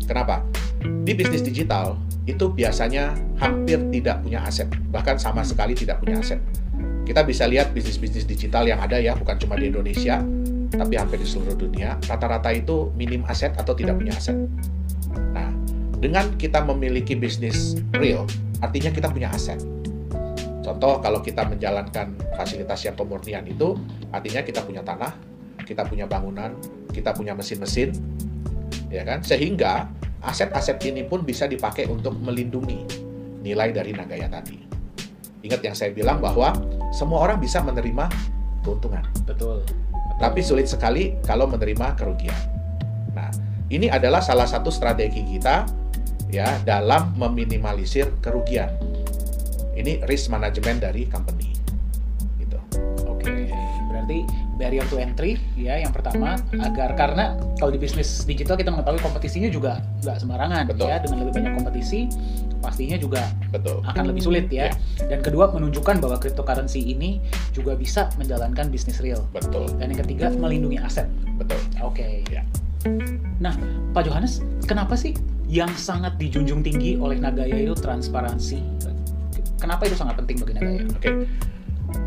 Kenapa? Di bisnis digital, itu biasanya hampir tidak punya aset, bahkan sama sekali tidak punya aset. Kita bisa lihat bisnis-bisnis digital yang ada ya, bukan cuma di Indonesia, tapi hampir di seluruh dunia, rata-rata itu minim aset atau tidak punya aset. Nah, dengan kita memiliki bisnis real, artinya kita punya aset. Contoh, kalau kita menjalankan fasilitas yang pemurnian itu, artinya kita punya tanah, kita punya bangunan, kita punya mesin-mesin, ya kan? Sehingga aset-aset ini pun bisa dipakai untuk melindungi nilai dari Nagaya tadi. Ingat yang saya bilang bahwa semua orang bisa menerima keuntungan. Betul. Tapi sulit sekali kalau menerima kerugian. Nah, ini adalah salah satu strategi kita ya dalam meminimalisir kerugian. Ini risk management dari company. Gitu. Oke, berarti barrier to entry ya yang pertama, agar karena kalau di bisnis digital kita mengetahui kompetisinya juga nggak sembarangan. Betul. Ya, dengan lebih banyak kompetisi pastinya juga Betul. akan lebih sulit ya. Dan kedua, menunjukkan bahwa cryptocurrency ini juga bisa menjalankan bisnis real. Betul. Dan yang ketiga, melindungi aset. Betul. Oke. Ya. Nah, Pak Johannes, kenapa sih yang sangat dijunjung tinggi oleh Nagaya itu transparansi? Kenapa itu sangat penting bagi Nagaya? Oke.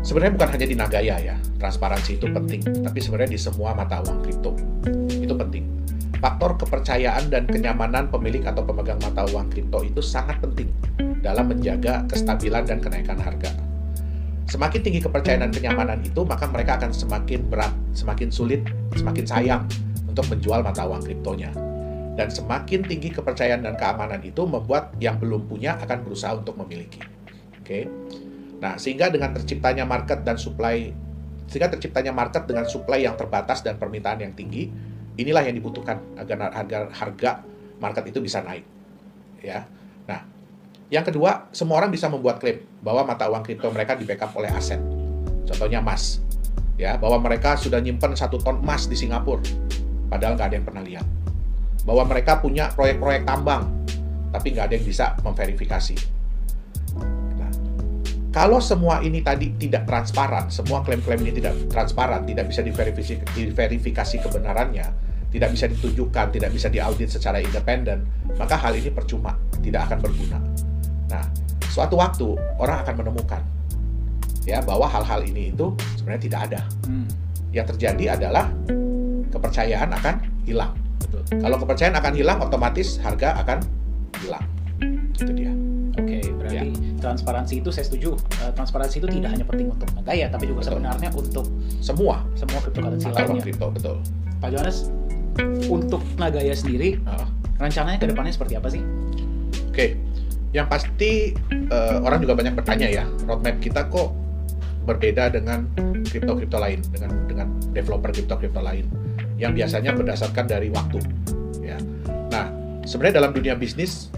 Sebenarnya bukan hanya di Nagaya ya, transparansi itu penting, tapi sebenarnya di semua mata uang kripto itu penting. Faktor kepercayaan dan kenyamanan pemilik atau pemegang mata uang kripto itu sangat penting dalam menjaga kestabilan dan kenaikan harga. Semakin tinggi kepercayaan dan kenyamanan itu, maka mereka akan semakin berat, semakin sulit, semakin sayang untuk menjual mata uang kriptonya. Dan semakin tinggi kepercayaan dan keamanan itu membuat yang belum punya akan berusaha untuk memiliki. Oke. Nah, sehingga dengan terciptanya market dan supply, dengan supply yang terbatas dan permintaan yang tinggi, inilah yang dibutuhkan agar harga market itu bisa naik. Ya. Nah, yang kedua, semua orang bisa membuat klaim bahwa mata uang kripto mereka di-backup oleh aset. Contohnya emas. Ya, bahwa mereka sudah nyimpen 1 ton emas di Singapura, padahal nggak ada yang pernah lihat. Bahwa mereka punya proyek-proyek tambang, tapi nggak ada yang bisa memverifikasi. Kalau semua ini tadi tidak transparan, semua klaim-klaim ini tidak transparan, tidak bisa diverifikasi kebenarannya, tidak bisa ditunjukkan, tidak bisa diaudit secara independen, maka hal ini percuma, tidak akan berguna. Nah, suatu waktu orang akan menemukan ya bahwa hal-hal ini itu sebenarnya tidak ada. Yang terjadi adalah kepercayaan akan hilang. Betul. Kalau kepercayaan akan hilang, otomatis harga akan hilang. Itu dia. Oke, berarti transparansi itu saya setuju. Transparansi itu tidak hanya penting untuk Nagaya, tapi juga sebenarnya untuk semua cryptocurrency lainnya. lainnya. Kripto, betul. Pak Johannes, untuk Nagaya sendiri, rencananya ke depannya seperti apa sih? Oke, yang pasti orang juga banyak bertanya ya, roadmap kita kok berbeda dengan kripto-kripto lain, dengan developer kripto-kripto lain, yang biasanya berdasarkan dari waktu. Ya. Nah, sebenarnya dalam dunia bisnis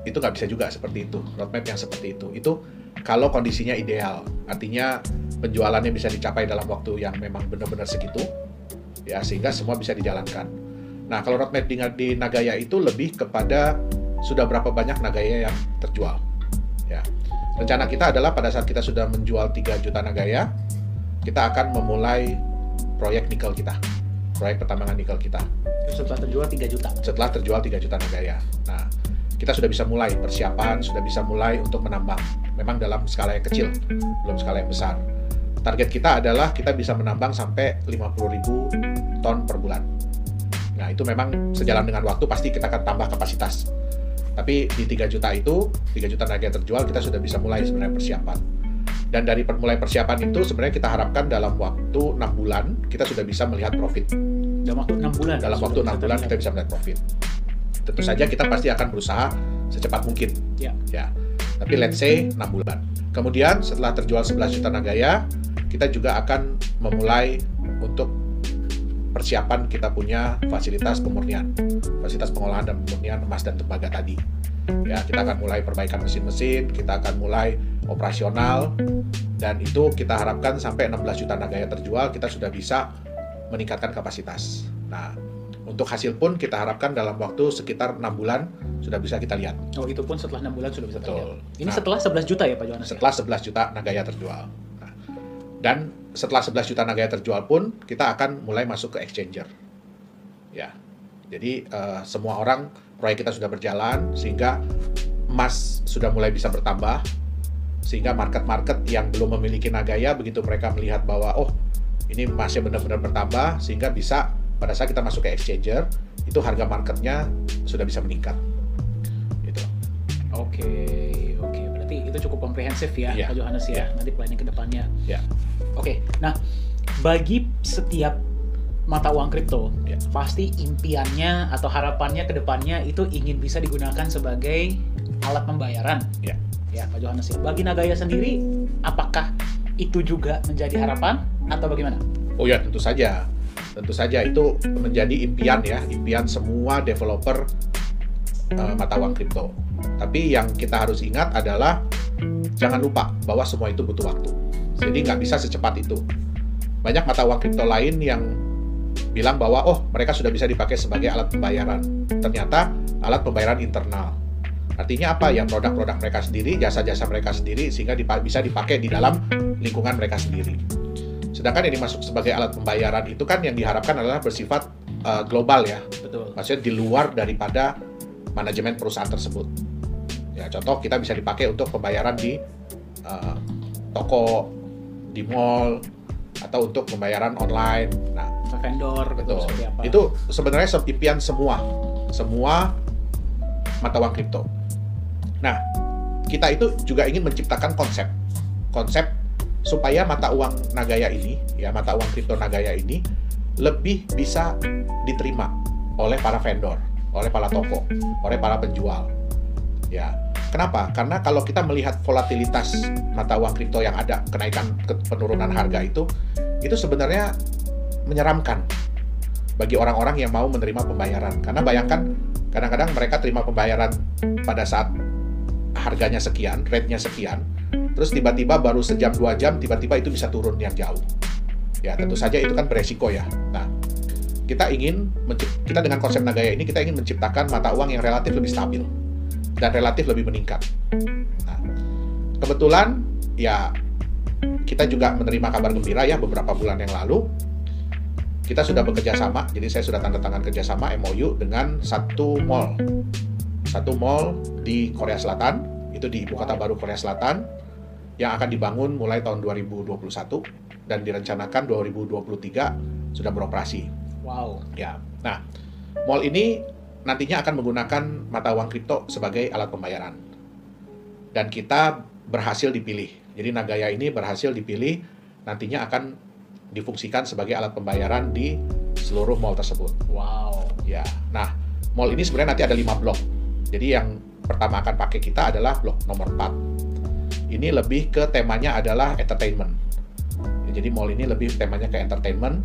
itu nggak bisa juga seperti itu, roadmap yang seperti itu. Itu kalau kondisinya ideal, artinya penjualannya bisa dicapai dalam waktu yang memang benar-benar segitu, ya sehingga semua bisa dijalankan. Nah, kalau roadmap di Nagaya itu lebih kepada sudah berapa banyak Nagaya yang terjual. Ya, rencana kita adalah pada saat kita sudah menjual 3 juta Nagaya, kita akan memulai proyek nikel kita, proyek pertambangan nikel kita. Setelah terjual 3 juta? Setelah terjual 3 juta Nagaya. Nah, kita sudah bisa mulai persiapan, sudah bisa mulai untuk menambang. Memang dalam skala yang kecil, belum skala yang besar. Target kita adalah kita bisa menambang sampai 50.000 ton per bulan. Nah, itu memang sejalan dengan waktu, pasti kita akan tambah kapasitas. Tapi di 3 juta itu, 3 juta Nagaya terjual, kita sudah bisa mulai sebenarnya persiapan. Dan dari mulai persiapan itu, sebenarnya kita harapkan dalam waktu 6 bulan, kita sudah bisa melihat profit. Dalam waktu 6 bulan. Dalam waktu 6 bulan kita bisa melihat profit. Tentu saja kita pasti akan berusaha secepat mungkin. Ya. Tapi let's say 6 bulan. Kemudian setelah terjual 11 juta Nagaya, kita juga akan memulai untuk persiapan kita punya fasilitas pemurnian, fasilitas pengolahan dan pemurnian emas dan tembaga tadi. Ya, kita akan mulai perbaikan mesin-mesin, kita akan mulai operasional, dan itu kita harapkan sampai 16 juta Nagaya terjual, kita sudah bisa meningkatkan kapasitas. Nah, untuk hasil pun kita harapkan dalam waktu sekitar 6 bulan sudah bisa kita lihat. Oh, itu pun setelah 6 bulan sudah bisa terlihat. Ini setelah 11 juta ya Pak Johannes? Setelah 11 juta Nagaya terjual. Nah, dan setelah 11 juta Nagaya terjual pun, kita akan mulai masuk ke exchanger. Ya, jadi semua orang, proyek kita sudah berjalan, sehingga emas sudah mulai bisa bertambah, sehingga market-market yang belum memiliki Nagaya, begitu mereka melihat bahwa, oh, ini emasnya benar-benar bertambah, sehingga bisa pada saat kita masuk ke exchanger, itu harga marketnya sudah bisa meningkat. Gitu. Oke. Berarti itu cukup komprehensif ya, Pak Johannes ya. Nanti planning ke depannya. Oke. Nah, bagi setiap mata uang kripto, pasti impiannya atau harapannya ke depannya itu ingin bisa digunakan sebagai alat pembayaran. Ya, Pak Johannes ya. Bagi Nagaya sendiri, apakah itu juga menjadi harapan atau bagaimana? Oh ya, tentu saja. Tentu saja itu menjadi impian semua developer mata uang kripto. Tapi yang kita harus ingat adalah jangan lupa bahwa semua itu butuh waktu. Jadi nggak bisa secepat itu. Banyak mata uang kripto lain yang bilang bahwa mereka sudah bisa dipakai sebagai alat pembayaran. Ternyata alat pembayaran internal. Artinya apa? Yang produk-produk mereka sendiri, jasa-jasa mereka sendiri, sehingga bisa dipakai di dalam lingkungan mereka sendiri. Sedangkan yang dimasuk sebagai alat pembayaran itu kan yang diharapkan adalah bersifat global ya. Betul. Maksudnya di luar daripada manajemen perusahaan tersebut. Ya, contoh kita bisa dipakai untuk pembayaran di toko, di mall, atau untuk pembayaran online. Nah, vendor, betul. Apa. Itu sebenarnya impian semua mata uang kripto. Nah, kita itu juga ingin menciptakan konsep supaya mata uang Nagaya ini, mata uang kripto Nagaya ini lebih bisa diterima oleh para vendor, oleh para toko, oleh para penjual. Ya, kenapa? Karena kalau kita melihat volatilitas mata uang kripto yang ada, kenaikan penurunan harga itu sebenarnya menyeramkan bagi orang-orang yang mau menerima pembayaran. Karena bayangkan, kadang-kadang mereka terima pembayaran pada saat harganya sekian, rate-nya sekian, terus tiba-tiba baru sejam 2 jam tiba-tiba itu bisa turun yang jauh. Ya, tentu saja itu kan beresiko ya. Nah, kita dengan konsep Nagaya ini kita ingin menciptakan mata uang yang relatif lebih stabil dan relatif lebih meningkat. Nah, kebetulan ya kita juga menerima kabar gembira ya beberapa bulan yang lalu. Kita sudah bekerja sama, jadi saya sudah tanda tangan kerjasama MOU dengan satu mall di Korea Selatan, itu di ibu kota baru Korea Selatan, yang akan dibangun mulai tahun 2021 dan direncanakan 2023 sudah beroperasi. Wow. Ya. Nah, mall ini nantinya akan menggunakan mata uang kripto sebagai alat pembayaran. Dan kita berhasil dipilih. Jadi Nagaya ini berhasil dipilih nantinya akan difungsikan sebagai alat pembayaran di seluruh mall tersebut. Wow. Ya. Nah, mall ini sebenarnya nanti ada 5 blok. Jadi yang pertama akan pakai kita adalah blok nomor 4. Ini lebih ke temanya adalah entertainment. Ya, jadi mall ini lebih temanya ke entertainment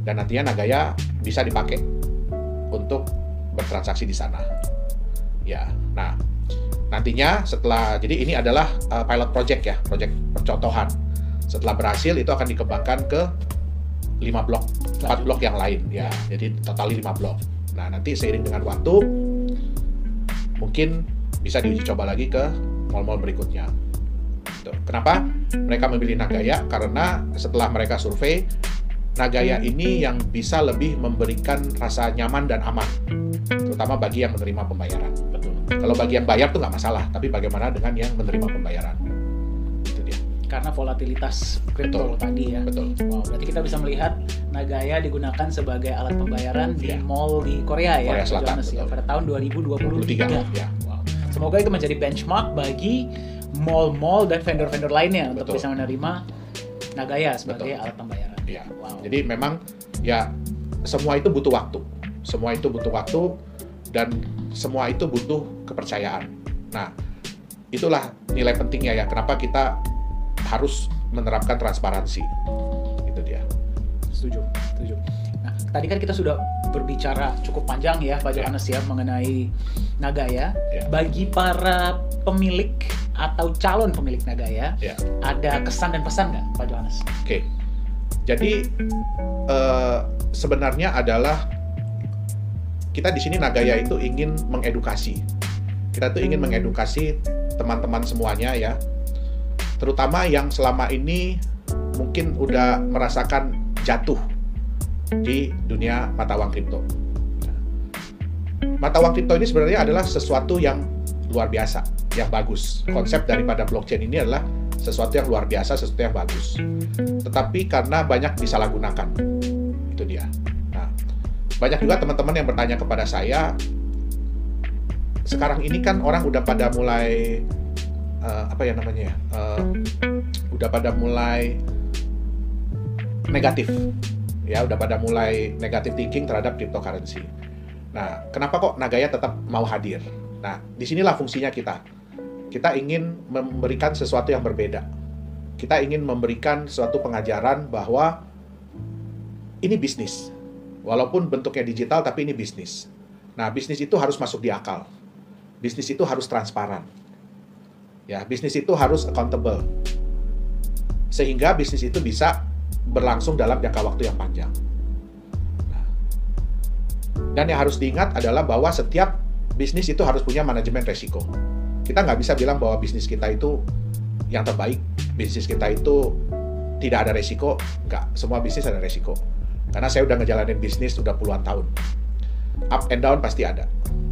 dan nantinya Nagaya bisa dipakai untuk bertransaksi di sana. Ya. Nah, nantinya jadi ini adalah pilot project ya, project percontohan. Setelah berhasil itu akan dikembangkan ke 4 blok yang lain ya. Jadi total 5 blok. Nah, nanti seiring dengan waktu mungkin bisa diuji coba lagi ke mall-mall berikutnya. Kenapa mereka memilih Nagaya? Karena setelah mereka survei, Nagaya ini yang bisa lebih memberikan rasa nyaman dan aman, terutama bagi yang menerima pembayaran. Betul. Kalau bagi yang bayar tuh nggak masalah, tapi bagaimana dengan yang menerima pembayaran? Itu dia. Karena volatilitas kripto tadi ya. Betul. Wow, berarti kita bisa melihat Nagaya digunakan sebagai alat pembayaran di mall di Korea ya, Korea Selatan, ya, pada tahun 2023. Ya. Wow. Semoga itu menjadi benchmark bagi mall-mall dan vendor-vendor lainnya untuk bisa menerima Nagaya sebagai alat pembayaran. Ya. Wow. Jadi memang ya semua itu butuh waktu. Semua itu butuh waktu dan semua itu butuh kepercayaan. Nah, itulah nilai pentingnya ya, kenapa kita harus menerapkan transparansi. Itu dia. Setuju. Nah, tadi kan kita sudah berbicara cukup panjang ya, Pak Johannes ya, mengenai Nagaya. Bagi para pemilik atau calon pemilik Nagaya, ada kesan dan pesan nggak, Pak Johannes? Oke. Jadi sebenarnya adalah kita di sini Nagaya itu ingin mengedukasi. Kita tuh ingin mengedukasi teman-teman semuanya ya, terutama yang selama ini mungkin udah merasakan jatuh di dunia mata uang kripto. Mata uang kripto ini sebenarnya adalah sesuatu yang luar biasa, yang bagus. Konsep daripada blockchain ini adalah sesuatu yang luar biasa, sesuatu yang bagus. Tetapi karena banyak disalahgunakan, itu dia. Nah, banyak juga teman-teman yang bertanya kepada saya, sekarang ini kan orang udah pada mulai udah pada mulai negatif, ya, udah pada mulai negative thinking terhadap cryptocurrency. Nah, kenapa kok Nagaya tetap mau hadir? Nah, disinilah fungsinya kita. Kita ingin memberikan sesuatu yang berbeda. Kita ingin memberikan suatu pengajaran bahwa ini bisnis. Walaupun bentuknya digital, tapi ini bisnis. Nah, bisnis itu harus masuk di akal. Bisnis itu harus transparan. Ya, bisnis itu harus accountable. Sehingga bisnis itu bisa berlangsung dalam jangka waktu yang panjang. Nah, dan yang harus diingat adalah bahwa setiap bisnis itu harus punya manajemen resiko. Kita nggak bisa bilang bahwa bisnis kita itu yang terbaik, bisnis kita itu tidak ada resiko. Nggak, semua bisnis ada resiko. Karena saya udah ngejalanin bisnis udah puluhan tahun. Up and down pasti ada.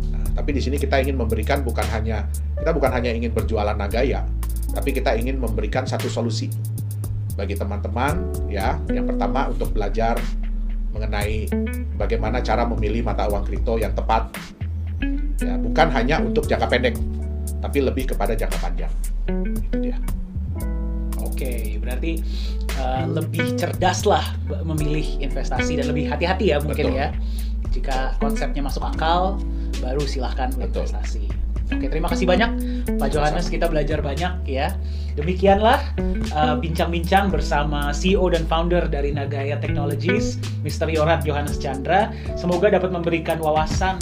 Nah, tapi di sini kita ingin memberikan bukan hanya ingin berjualan Nagaya, tapi kita ingin memberikan satu solusi bagi teman-teman ya. Yang pertama untuk belajar mengenai bagaimana cara memilih mata uang kripto yang tepat. Ya, bukan hanya untuk jangka pendek, tapi lebih kepada jangka panjang. Itu dia. Oke, berarti lebih cerdas lah memilih investasi dan lebih hati-hati ya mungkin. Betul. Ya. Jika konsepnya masuk akal, baru silahkan berinvestasi. Oke, terima kasih banyak Pak Johannes, kita belajar banyak ya. Demikianlah bincang-bincang bersama CEO dan founder dari Nagaya Technologies, Mr. Yorat Johannes Chandra. Semoga dapat memberikan wawasan